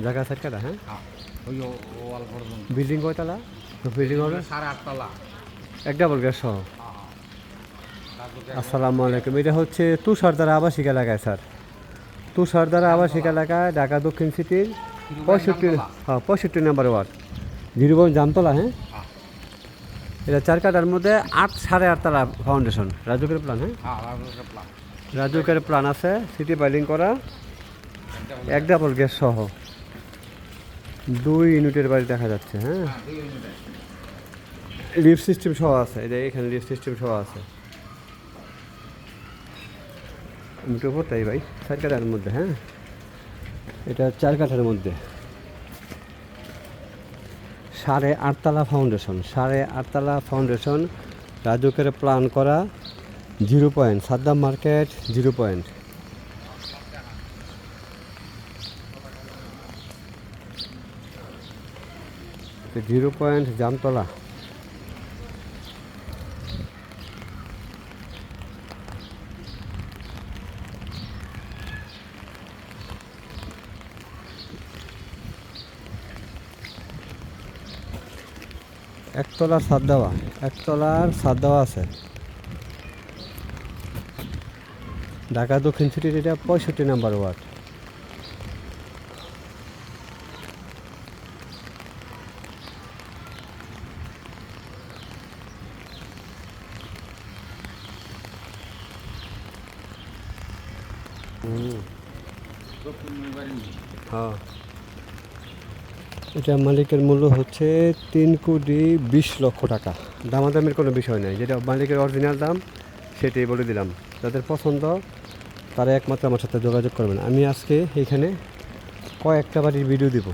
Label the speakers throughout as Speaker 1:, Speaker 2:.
Speaker 1: জায়গা সাইড কাটা, হ্যাঁ
Speaker 2: ওই ওয়াল পর্যন্ত।
Speaker 1: বিল্ডিং কয়তলা? বিল্ডিং হবে
Speaker 2: 8.5 তলা।
Speaker 1: এক ডাবল গ্যাস সহ। আসসালামু আলাইকুম। এটা হচ্ছে তুষারধারা আবাসিক এলাকায় স্যার, তুষারধারা আবাসিক এলাকায় ঢাকা দক্ষিণ সিটির 65 নম্বর ওয়ার্ড, 0 জামতলা। হ্যাঁ এটা 4 কাঠার মধ্যে 8.5 তলা ফাউন্ডেশন, রাজুকের প্ল্যান। হ্যাঁ রাজুকের প্ল্যান আছে, সিটি বাইলিং করা, এক ডাবল গ্যাস সহ 2 ইউনিটের বাড়ি দেখা যাচ্ছে। হ্যাঁ লিফট সিস্টেম সহ আছে, এই যে এখানে লিফট সিস্টেম সহ আছে। উল্টো তাই ভাই 4 কাঠার মধ্যে। হ্যাঁ এটা 4 কাঠার মধ্যে 8.5 তলা ফাউন্ডেশন, 8.5 তলা ফাউন্ডেশন, রাজুকের প্ল্যান করা, 0 point Saddam market, 0 point. Zero point Jamtala. একতলার ছাদ দেওয়া, একতলার ছাদ দেওয়া আছে। ঢাকা দক্ষিণ সিটির এটা 65 নম্বর ওয়ার্ড। হ্যাঁ এটা মালিকের মূল্য হচ্ছে 3,20,00,000 টাকা। দামাদামির কোনো বিষয় নাই, যেটা মালিকের অরিজিনাল দাম সেটাই বলে দিলাম। যাদের পছন্দ তারা একমাত্র আমার সাথে যোগাযোগ করবেন। আমি আজকে এইখানে কয়েকটা বাড়ির ভিডিও দিব,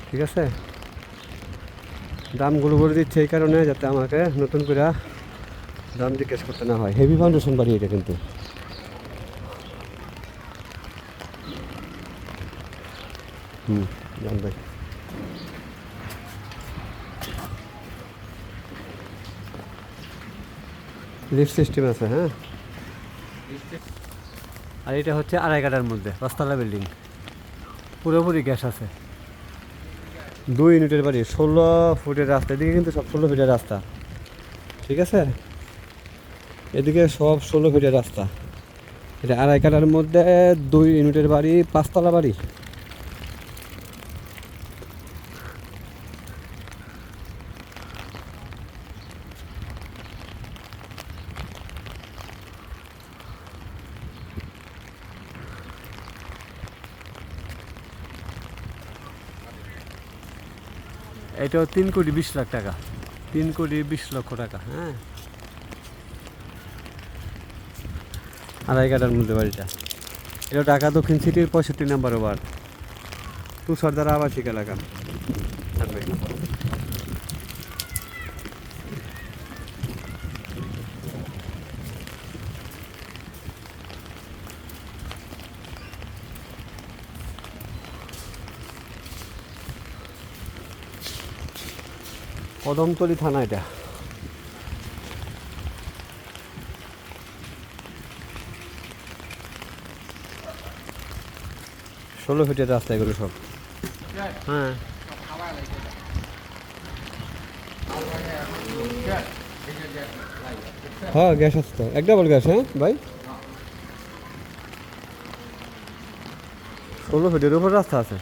Speaker 1: ঠিক আছে? দামগুলো বলে দিচ্ছে এই কারণে যাতে আমাকে নতুন করে দাম জিজ্ঞেস করতে না হয়। হেভি ফাউন্ডেশন বাড়ি এটা কিন্তু। জান ভাই লিফট সিস্টেম আছে। হ্যাঁ আর এটা হচ্ছে 2.5 কাঠার মধ্যে 5 তলা বিল্ডিং, পুরোপুরি গ্যাস আছে। 2 ইউনিটের বাড়ি, 16 ফুটের রাস্তা। এদিকে কিন্তু সব 16 ফিটের রাস্তা, ঠিক আছে? এদিকে সব 16 ফিটের রাস্তা। এটা 2.5 কাঠার মধ্যে 2 ইউনিটের বাড়ি, 5 তলা বাড়ি। এটাও 3,20,00,000 টাকা, 3,20,00,000 টাকা। হ্যাঁ 2.5 কাঠার মধ্যে বাড়িটা। এটা ঢাকা দক্ষিণ সিটির 65 নম্বর ওয়ার্ড, তুষারধারা আবাসিক এলাকা। কদমতলী থানা এটা। ষোলো ফিটের রাস্তা এগুলো সব। হ্যাঁ হ্যাঁ গ্যাস আছে তো, এক ডাবল গ্যাস। হ্যাঁ ভাই 16 ফিটের উপর রাস্তা আছে।